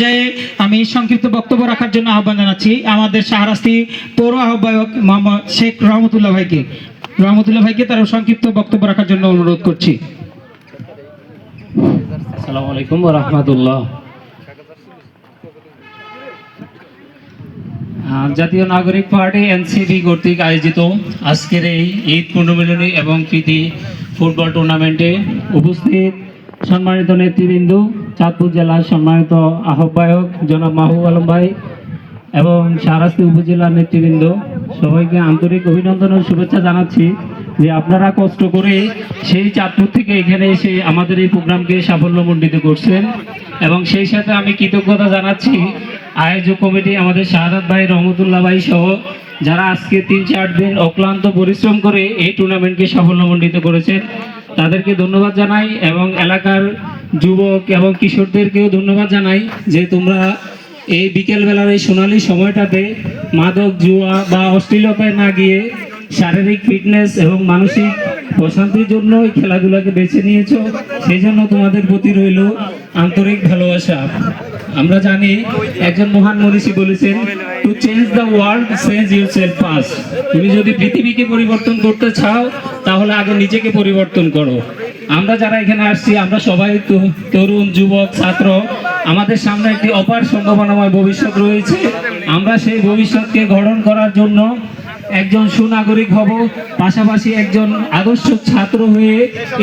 পর্যায়ে আমি সংক্ষিপ্ত বক্তব্য রাখার জন্য আহ্বান জানাচ্ছি আমাদের শাহরাস্তি পৌর আহ্বায়ক মোহাম্মদ শেখ রহমতুল্লাহ ভাইকে তার সংক্ষিপ্ত বক্তব্য রাখার জন্য অনুরোধ করছি। আসসালামু আলাইকুম ওয়া রাহমাতুল্লাহ। জাতীয় নাগরিক পার্টি এনসিপি কর্তৃক আয়োজিত আজকের এই ঈদ পুনর্মিলনী এবং প্রীতি ফুটবল টুর্নামেন্টে উপস্থিত সম্মানিত নেতৃবৃন্দ, চাঁদপুর জেলার সম্মানিত আহ্বায়ক জনাব মাহবুব আলম ভাই এবং শাহরাস্তি উপজেলার নেতৃবৃন্দ, সবাইকে আন্তরিক অভিনন্দন ও শুভেচ্ছা জানাচ্ছি যে আপনারা কষ্ট করে সেই চাঁদপুর থেকে এখানে এসে আমাদের এই প্রোগ্রামকে সাফল্যমণ্ডিত করছেন। এবং সেই সাথে আমি কৃতজ্ঞতা জানাচ্ছি আয়োজক কমিটি আমাদের শাহাদাত ভাই, রহমতুল্লাহ ভাই সহ যারা আজকে 3-4 দিন অক্লান্ত পরিশ্রম করে এই টুর্নামেন্টকে সাফল্যমণ্ডিত করেছেন, তাদেরকে ধন্যবাদ জানাই। এবং এলাকার যুবক এবং কিশোরদেরকেও ধন্যবাদ জানাই যে তোমরা এই বিকেলবেলার এই সোনালি সময়টাতে মাদক, জুয়া বা অশ্লীলতায় না গিয়ে শারীরিক ফিটনেস এবং মানসিক প্রশান্তির জন্য এই খেলাধুলাকে বেছে নিয়েছো। সেই জন্য তোমাদের প্রতি রইল আন্তরিক ভালোবাসা। আমরা জানি একজন মহান মনীষী বলেছেন, to change the world change yourself first. তুমি যদি পৃথিবীকে পরিবর্তন করতে চাও তাহলে আগে নিজেকে পরিবর্তন করো। আমরা যারা এখানে আসছি আমরা সবাই তরুণ, যুবক, ছাত্র। আমাদের সামনে একটি অপার সম্ভাবনাময় ভবিষ্যৎ রয়েছে। আমরা সেই ভবিষ্যৎকে গঠন করার জন্য একজন সুনাগরিক হব, পাশাপাশি একজন আদর্শ ছাত্র হয়ে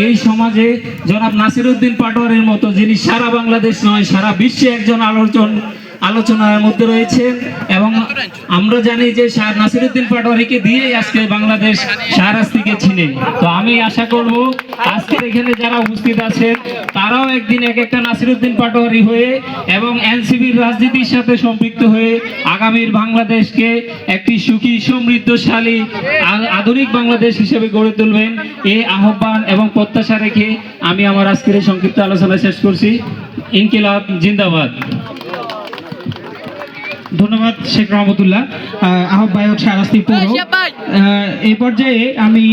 এই সমাজে জনাব নাসিরউদ্দিন পাটোয়ারির মতো, যিনি সারা বাংলাদেশ নয় সারা বিশ্বে একজন আলোচনার মধ্যে রয়েছেন। এবং আমরা জানি যে নাসিরউদ্দিন পাটোয়ারিকে দিয়েই আজকে বাংলাদেশ শাহরাস্তিকে চিনে। তো আমি আশা করব আজকের এখানে যারা উপস্থিত আছেন তারাও একদিন এক একটা নাসিরউদ্দিন পাটোয়ারি হয়ে এবং এনসিপির রাজনীতির সাথে সম্পৃক্ত হয়ে আগামীর বাংলাদেশকে একটি সুখী, সমৃদ্ধশালী, আধুনিক বাংলাদেশ হিসেবে গড়ে তুলবেন। এই আহ্বান এবং প্রত্যাশা রেখে আমি আমার আজকের এই সংক্ষিপ্ত আলোচনা শেষ করছি। ইনকিলাব জিন্দাবাদ। ধন্যবাদ শেখ রহমতুল্লাহ, আহ্বায়ক শাহরাস্তি পৌর। এই পর্যায়ে আমি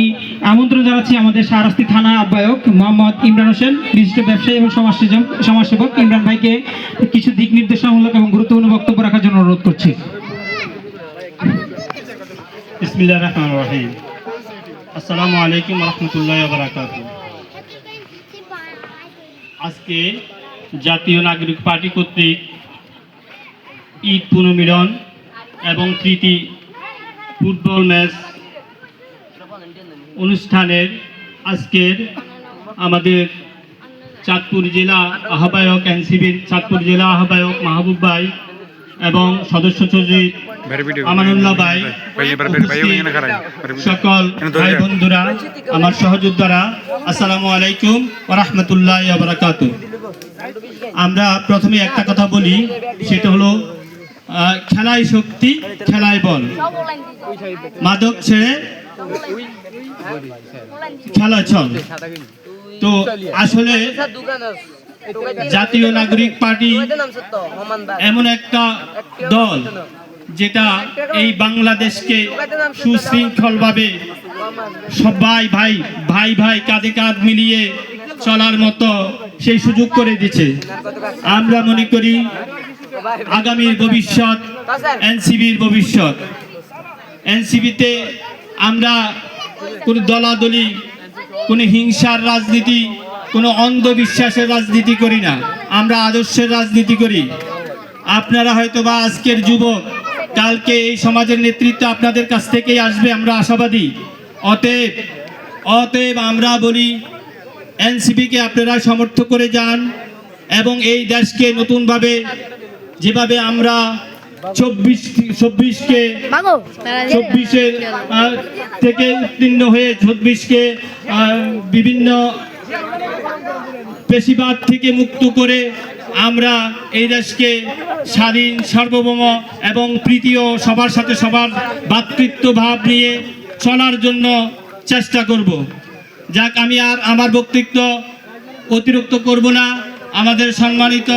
আমন্ত্রণ জানাচ্ছি আমাদের শাহরাস্তি থানা আহ্বায়ক মোহাম্মদ ইমরান হোসেন, বিশিষ্ট ব্যবসায়ী এবং সমাজসেবক ইমরান ভাইকে কিছু দিক নির্দেশনামূলক এবং গুরুত্বপূর্ণ বক্তব্য রাখার জন্য অনুরোধ করছি। বিসমিল্লাহির রহমানির রহিম। আসসালামু আলাইকুম ওয়া রাহমাতুল্লাহি ওয়া বারাকাতুহু। আজকে জাতীয় নাগরিক পার্টি কর্তৃক ঈদ পুনর্মিলন এবং প্রীতি ফুটবল ম্যাচ অনুষ্ঠানের আজকের আমাদের চাঁদপুর জেলা আহ্বায়ক, এনসিপির চাঁদপুর জেলা আহ্বায়ক মাহবুব ভাই এবং সদস্য সচিব আমানুল্লাহ ভাই, সকল ভাই বন্ধুরা, আমার সহযোদ্ধারা, আসসালামু আলাইকুম ওয়া রাহমাতুল্লাহি ওয়া বারাকাতুহু। আমরা প্রথমে একটা কথা বলি, সেটা হলো খেলায় শক্তি, খেলায় বল। মাদক ছেড়ে খেলা চল। তো আসলে জাতীয় নাগরিক পার্টি এমন একটা দল যেটা এই বাংলাদেশকে সুশৃঙ্খলভাবে সবাই ভাই ভাই কাঁধে কাঁধ মিলিয়ে চলার মতো সেই সুযোগ করে দিচ্ছে। আমরা মনে করি আগামীর ভবিষ্যৎ এনসিপির ভবিষ্যৎ। এনসিপিতে আমরা কোনো দলাদলি, কোনো হিংসার রাজনীতি, কোনো অন্ধবিশ্বাসের রাজনীতি করি না, আমরা আদর্শের রাজনীতি করি। আপনারা হয়তো বা আজকের যুবক, কালকে এই সমাজের নেতৃত্ব আপনাদের কাছ থেকেই আসবে, আমরা আশাবাদী। অতএব আমরা বলি এনসিপিকে আপনারা সমর্থন করে যান এবং এই দেশকে নতুনভাবে, যেভাবে আমরা 24 থেকে উত্তীর্ণ হয়ে 24কে বিভিন্ন পেশিবাদ থেকে মুক্ত করে আমরা এই দেশকে স্বাধীন, সার্বভৌম এবং প্রীতিও সবার সাথে সবার ভ্রাতৃত্ব ভাব নিয়ে চলার জন্য চেষ্টা করব। যাক, আমি আর আমার বক্তব্য অতিরিক্ত করব না। আমাদের সম্মানিত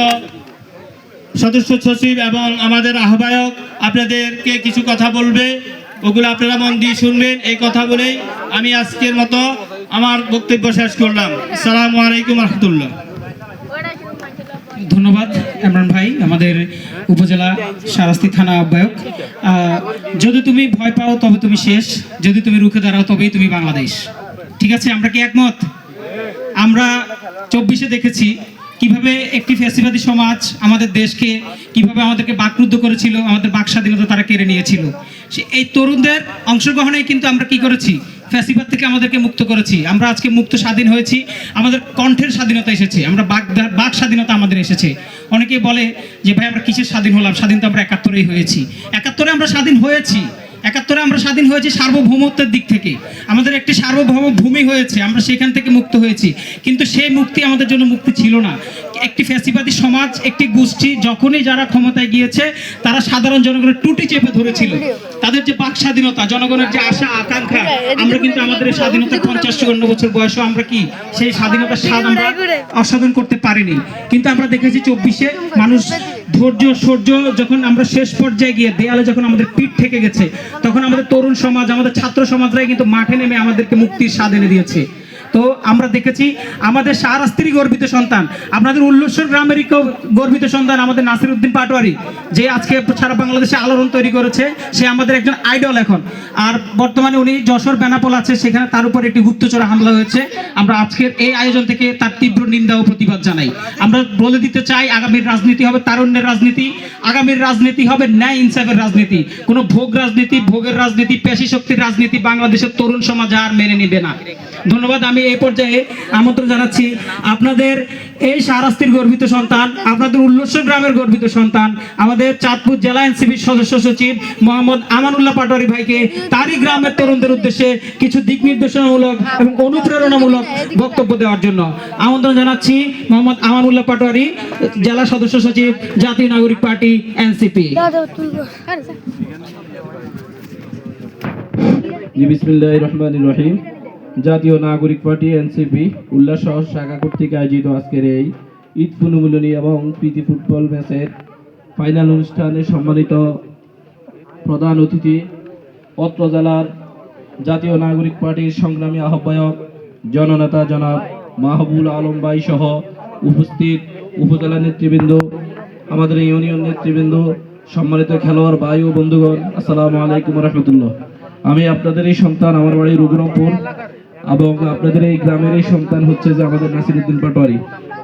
সদস্য সচিব এবং আমাদের আহ্বায়ক আপনাদেরকে কিছু কথা বলবে, ওগুলো আপনারা মন দিয়ে শুনবেন। এই কথা বলেই আমি আজকের মতো আমার বক্তব্য শেষ করলাম। আসসালামু আলাইকুম ওয়া রাহমাতুল্লাহ। ধন্যবাদ ইমরান ভাই, আমাদের উপজেলা শাহরাস্তি থানা আহ্বায়ক। যদি তুমি ভয় পাও তবে তুমি শেষ, যদি তুমি রুখে দাঁড়াও তবেই তুমি বাংলাদেশ। ঠিক আছে, আমরা কি একমত? আমরা 24-এ দেখেছি কিভাবে একটি ফ্যাসিবাদী সমাজ আমাদের দেশকে কিভাবে আমাদেরকে বাকরুদ্ধ করেছিল, আমাদের বাক স্বাধীনতা তারা কেড়ে নিয়েছিল। এই তরুণদের অংশগ্রহণে কিন্তু আমরা কি করেছি, ফ্যাসিবাদ থেকে আমাদেরকে মুক্ত করেছি। আমরা আজকে মুক্ত স্বাধীন হয়েছি, আমাদের কণ্ঠের স্বাধীনতা এসেছে, আমরা বাক স্বাধীনতা আমাদের এসেছে। অনেকেই বলে যে ভাই আমরা কিসের স্বাধীন হলাম, স্বাধীন তো আমরা 71-এই হয়েছি। 71-এ আমরা স্বাধীন হয়েছি, 71-এ আমরা স্বাধীন হয়েছি সার্বভৌমত্বের দিক থেকে, আমাদের একটি সার্বভৌম ভূমি হয়েছে, আমরা সেখান থেকে মুক্ত হয়েছি। কিন্তু সেই মুক্তি আমাদের জন্য মুক্তি ছিল না। একটি ফ্যাসিবাদী সমাজ, একটি গোষ্ঠী যখনই যারা ক্ষমতায় গিয়েছে তারা সাধারণ জনগণের টুটি চেপে ধরেছিল। তাদের যে বাক স্বাধীনতা, জনগণের যে আশা আকাঙ্ক্ষা, আমরা কিন্তু আমাদের এই স্বাধীনতার 50-54 বছর বয়সেও আমরা কি সেই স্বাধীনতার স্বাদ আমরা আস্বাদন করতে পারিনি। কিন্তু আমরা দেখেছি 24-এ মানুষ ধৈর্য সহ্য যখন আমরা শেষ পর্যায়ে গিয়ে দেয়ালে যখন আমাদের পিঠ থেকে গেছে, তখন আমাদের তরুণ সমাজ, আমাদের ছাত্র সমাজরাই কিন্তু মাঠে নেমে আমাদেরকে মুক্তির স্বাদ এনে দিয়েছে। তো আমরা দেখেছি আমাদের শাহরাস্তিরই গর্বিত সন্তান, আপনাদের উল্লাসর গ্রামেরই গর্বিত সন্তান আমাদের নাসিরউদ্দিন পাটোয়ারি, যে আজকে সারা বাংলাদেশে আলোড়ন তৈরি করেছে। সে আমাদের একজন আইডল এখন। আর বর্তমানে উনি যশোর বেনাপোল আছে, সেখানে তার উপর একটি গুপ্তচর হামলা হয়েছে। আমরা আজকের এই আয়োজন থেকে তার তীব্র নিন্দা ও প্রতিবাদ জানাই। আমরা বলে দিতে চাই, আগামীর রাজনীতি হবে তারুণ্যের রাজনীতি, আগামীর রাজনীতি হবে ন্যায় ইনসাফের রাজনীতি। কোনো ভোগ রাজনীতি, ভোগের রাজনীতি, পেশি শক্তির রাজনীতি বাংলাদেশের তরুণ সমাজ আর মেনে নেবে না। ধন্যবাদ। আমি এই পর্যায়ে আমন্ত্রণ জানাচ্ছি আপনাদের এই শাহরাস্তির গর্বিত সন্তান, আপনাদের উল্লাসর গ্রামের গর্বিত সন্তান, আমাদের চাঁদপুর জেলা এনসিপির সদস্য সচিব মোহাম্মদ আমানুল্লাহ পাটোয়ারি ভাইকে তারই গ্রামের তরুণদের উদ্দেশ্যে কিছু দিক নির্দেশনামূলক এবং অনুপ্রেরণামূলক বক্তব্য দেওয়ার জন্য আমন্ত্রণ জানাচ্ছি মোহাম্মদ আমানুল্লাহ পাটোয়ারি, জেলা সদস্য সচিব, জাতীয় নাগরিক পার্টি এনসিপি। বিসমিল্লাহির রহমানির রহিম। জাতীয় নাগরিক পার্টি এনসিপি উল্লাস শাখা কর্তৃক আয়োজিত আজকের এই ঈদ পুনর্মিলনী এবং প্রীতি ফুটবল ম্যাচের ফাইনাল অনুষ্ঠানে সম্মানিত প্রধান অতিথি, অত্র জেলার জাতীয় নাগরিক পার্টির সংগ্রামী আহ্বায়ক জননেতা জনাব মাহবুল আলম ভাই সহ উপস্থিত উপজেলা নেতৃবৃন্দ, আমাদের ইউনিয়ন নেতৃবৃন্দ, সম্মানিত খেলোয়াড় ভাই ও বন্ধুগণ, আসসালামু আলাইকুম রহমতুল্লাহ। আমি আপনাদের এই সন্তান, আমার বাড়ি রঘুরামপুর, এবং আপনাদের এই গ্রামের এই সন্তান হচ্ছে যে আমাদের নাসিরউদ্দিন পাটোয়ারি।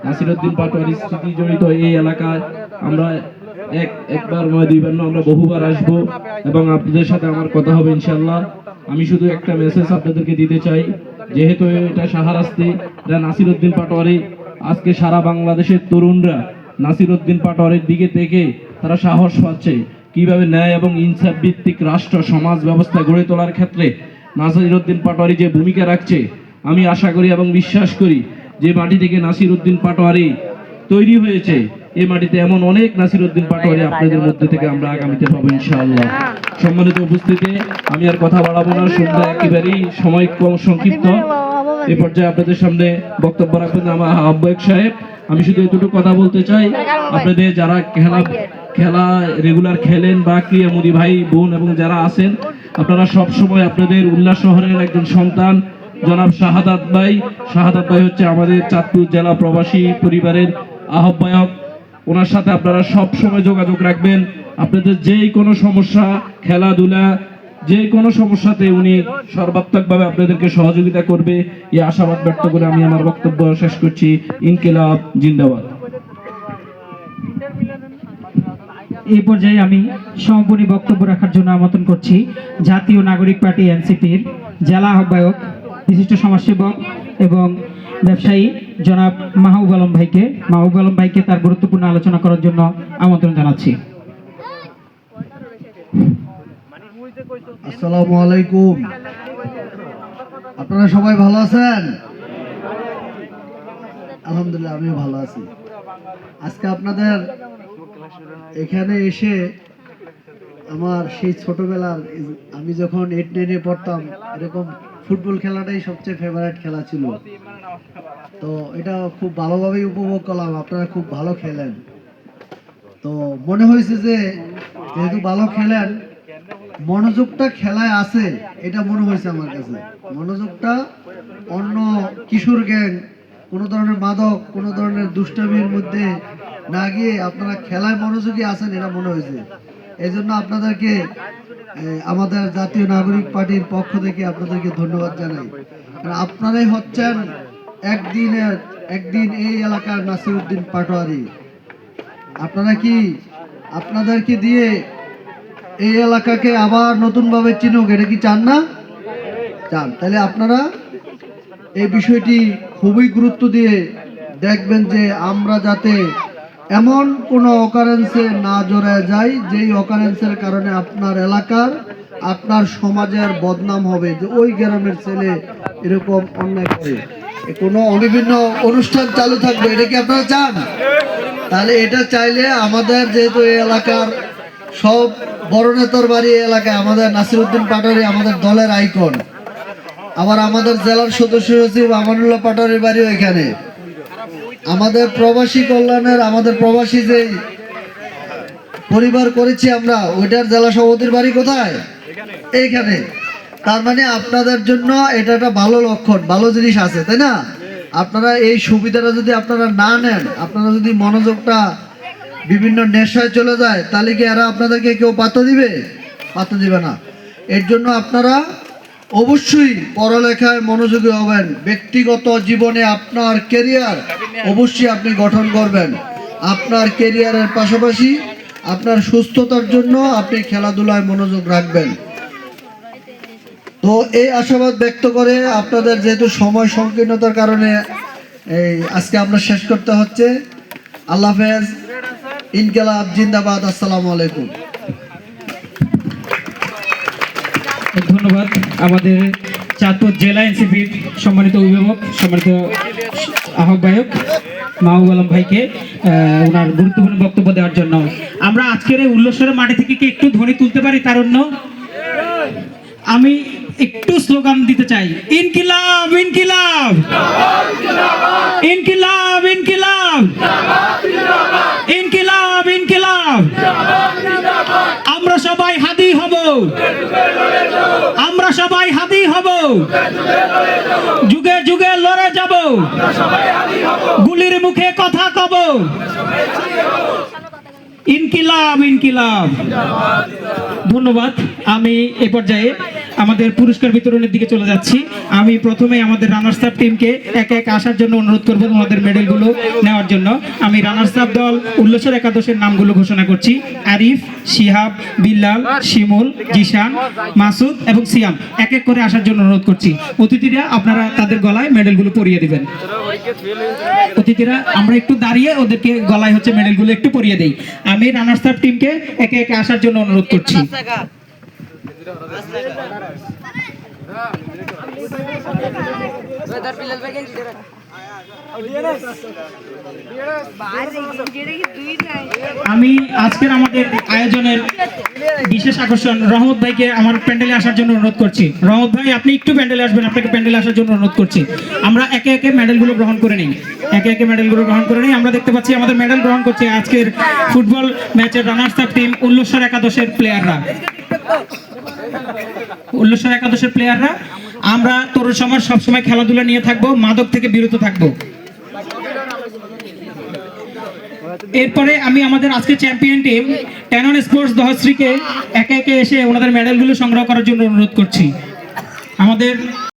নাসিরউদ্দিন পাটোয়ারির স্মৃতি জড়িত এই এলাকায় আমরা একবার নয় দুইবার নয়, আমরা বহুবার আসবো এবং আপনাদের সাথে আমার কথা হবে ইনশাল্লাহ। আমি শুধু একটা মেসেজ আপনাদেরকে দিতে চাই, যেহেতু এটা শাহরাস্তি, এটা নাসিরউদ্দিন পাটোয়ারি, আজকে সারা বাংলাদেশের তরুণরা নাসিরউদ্দিন পাটোয়ারির দিকে থেকে তারা সাহস পাচ্ছে কিভাবে ন্যায় এবং ইনসাফ ভিত্তিক রাষ্ট্র সমাজ ব্যবস্থা গড়ে তোলার ক্ষেত্রে নাসিরউদ্দিন পাটোয়ারি যে ভূমিকা রাখছে। আমি আশা করি এবং বিশ্বাস করি যে মাটি থেকে নাসিরউদ্দিন পাটোয়ারি তৈরি হয়েছে, এই মাটিতে এমন অনেক নাসিরউদ্দিন পাটোয়ারি আপনাদের মধ্যে থেকে আমরা আগামীতে পাবো ইনশাআল্লাহ। সম্মানিত উপস্থিতি, আমি আর কথা বাড়াবো না, সন্ধ্যা একেবারেই সময় কম সংক্ষিপ্ত। এ পর্যায়ে আপনাদের সামনে বক্তব্য রাখবেন আমার আহ্বায়ক সাহেব। আমি শুধু এতটুকু কথা বলতে চাই, আপনাদের যারা খেলা রেগুলার খেলেন বা ক্রীড়ামোদী ভাই বোন এবং যারা আছেন, আপনারা সব সময় আপনাদের উল্লাস শহরের একজন সন্তান জনাব শাহাদাত ভাই হচ্ছে আমাদের চাঁদপুর জেলা প্রবাসী পরিবারের আহ্বায়ক। ওনার সাথে আপনারা সব সময় যোগাযোগ রাখবেন। আপনাদের যেই কোনো সমস্যা, খেলাধুলা, যে কোনো সমস্যাতে উনি সর্বাত্মকভাবে আপনাদেরকে সহযোগিতা করবে, এই আশাবাদ ব্যক্ত করে আমি আমার বক্তব্য শেষ করছি। ইনকিলাব জিন্দাবাদ। এই পর্যায়ে আমি সমাপনী বক্তব্য রাখার জন্য আমন্ত্রণ করছি জাতীয় নাগরিক পার্টি এনসিপির জেলা আহ্বায়ক, বিশিষ্ট সমাজসেবক এবং ব্যবসায়ী জনাব মাহবুব আলম ভাইকে তার গুরুত্বপূর্ণ আলোচনা করার জন্য আমন্ত্রণ জানাচ্ছি। আসসালামু আলাইকুম। আপনারা সবাই ভালো আছেন? আলহামদুলিল্লাহ, আমিও ভালো আছি। আজকে আপনাদের এখানে এসে আমার সেই ছোটবেলার, আমি যখন 8-9-এ পড়তাম, এরকম ফুটবল খেলাটাই সবচেয়ে ফেভারিট খেলা ছিল। তো এটা খুব ভালোভাবেই উপভোগ করলাম। আপনারা খুব ভালো খেলেন, তো মনে হয়েছে যে যেহেতু ভালো খেলেন, মনোযোগটা খেলায় আছে, এটা মনে হয়েছে আমার কাছে। মনোযোগটা অন্য কিশোর গ্যাং, কোনো ধরনের মাদক, কোনো ধরনের দুষ্টামির মধ্যে না গিয়ে আপনারা খেলায় মনোযোগী আছেন এটা মনে হয়েছে। এই জন্য আপনাদেরকে আমাদের জাতীয় নাগরিক পার্টির পক্ষ থেকে আপনাদেরকে ধন্যবাদ জানাই। কারণ আপনারাই হচ্ছেন একদিন এই এলাকার নাসিরউদ্দিন পাটোয়ারি। আপনাদেরকে দিয়ে এই এলাকাকে আবার নতুনভাবে চিনুক, এটা কি চান না? চান। তাহলে আপনারা এই বিষয়টি খুবই গুরুত্ব দিয়ে দেখবেন যে আমরা যাতে এমন কোনো অকারেন্সে না জড়ায় যাই যেই অকারেন্সের কারণে আপনার এলাকার, আপনার সমাজের বদনাম হবে যে ওই গ্রামের ছেলে এরকম অন্যায় করে। কোনো বিভিন্ন অনুষ্ঠান চালু থাকবে, এটা কি আপনারা চান? তাহলে এটা চাইলে আমাদের যেহেতু এই এলাকার সব বড় নেতার বাড়ি এই এলাকায়, আমাদের নাসিরউদ্দিন পাটোয়ারি আমাদের দলের আইকন, আবার আমাদের জেলার সদস্য সচিব আমানুল্লাহ পাটোয়ারির বাড়িও এখানে, আমাদের প্রবাসী কল্যাণের আমাদের প্রবাসী যে পরিবার করেছি আমরা, ওইটার জেলা সভাপতির বাড়ি কোথায়? এইখানে। তার মানে আপনাদের জন্য এটা একটা ভালো লক্ষণ, ভালো জিনিস আছে, তাই না? আপনারা এই সুবিধাটা যদি আপনারা না নেন, আপনারা যদি মনোযোগটা বিভিন্ন নেশায় চলে যায়, তাহলে কি এরা আপনাদেরকে কেউ পাত্তা দিবে? পাত্তা দিবে না। এর জন্য আপনারা অবশ্যই পড়ালেখায় মনোযোগী হবেন। ব্যক্তিগত জীবনে আপনার ক্যারিয়ার অবশ্যই আপনি গঠন করবেন। আপনার ক্যারিয়ারের পাশাপাশি আপনার সুস্থতার জন্য আপনি খেলাধুলায় মনোযোগ রাখবেন। তো এই আশাবাদ ব্যক্ত করে আপনাদের যেহেতু সময় সংকীর্ণতার কারণে আজকে আমরা শেষ করতে হচ্ছে। আল্লাহ হাফেজ, ইনকিলাব জিন্দাবাদ, আসসালামু আলাইকুম। ধন্যবাদ আমাদের চাঁদপুর জেলা এনসিপির সম্মানিত অভিভাবক, সম্মানিত আহ্বায়ক মাহবুব আলম ভাইকে ওনার গুরুত্বপূর্ণ বক্তব্য দেওয়ার জন্য। আমরা আজকের এই উল্লাসের মাঠে থেকে কি একটু ধ্বনি তুলতে পারি? তারুণ্য, আমি একটু স্লোগান দিতে চাই, ইনকিলাব ইনকিলাব ইনকিলাব ইনকিলাব ইনকিলাব ইনকিলাব। আমরা সবাই হাদি হব, আমরা সবাই হাদি হব, যুগে যুগে লড়ে যাব, গুলির মুখে কথা কব, ইনকিলাব ইনকিলাব। ধন্যবাদ। আমি এ পর্যায়ে আমাদের পুরস্কার বিতরণের দিকে চলে যাচ্ছি। আমি প্রথমে আমাদের রানার্স আপ টিমকে একে একে আসার জন্য অনুরোধ করবো আমাদের মেডেলগুলো নেওয়ার জন্য। আমি রানার্স আপ দল উল্লাসের একাদশের নামগুলো ঘোষণা করছি। আরিফ, শিহাব, বিল্লাল, শিমুল, জিশান, মাসুদ এবং সিয়াম এক এক করে আসার জন্য অনুরোধ করছি। অতিথিরা আপনারা তাদের গলায় মেডেলগুলো পরিয়ে দিবেন। অতিথিরা আমরা একটু দাঁড়িয়ে ওদেরকে গলায় হচ্ছে মেডেলগুলো একটু পরিয়ে দেই। আমি রানার্স আপ টিমকে একে একে আসার জন্য অনুরোধ করছি। আমি আজকের আমাদের আয়োজনের বিশেষ আকর্ষণ রহমত ভাইকে আমার প্যান্ডেলে আসার জন্য অনুরোধ করছি। রহমত ভাই, আপনি একটু প্যান্ডেলে আসবেন, আপনাকে প্যান্ডেলে আসার জন্য অনুরোধ করছি। আমরা একে একে মেডেলগুলো গ্রহণ করে নিই, একে একে মেডেলগুলো গ্রহণ করে নিই। আমরা দেখতে পাচ্ছি আমাদের মেডেল গ্রহণ করছে আজকের ফুটবল ম্যাচের রানার্স আপ টিম উল্লাসের একাদশের প্লেয়াররা। উল্লাসের একাদশের প্লেয়াররা। আমরা তরুণ সমাজ সবসময় খেলাধুলা নিয়ে থাকবো, মাদক থেকে বিরত থাকবো। এরপরে আমি আমাদের আজকে চ্যাম্পিয়ন টিম ট্যানন স্পোর্টস দহশ্রীকে একে একে এসে ওনাদের মেডেলগুলো সংগ্রহ করার জন্য অনুরোধ করছি। আমাদের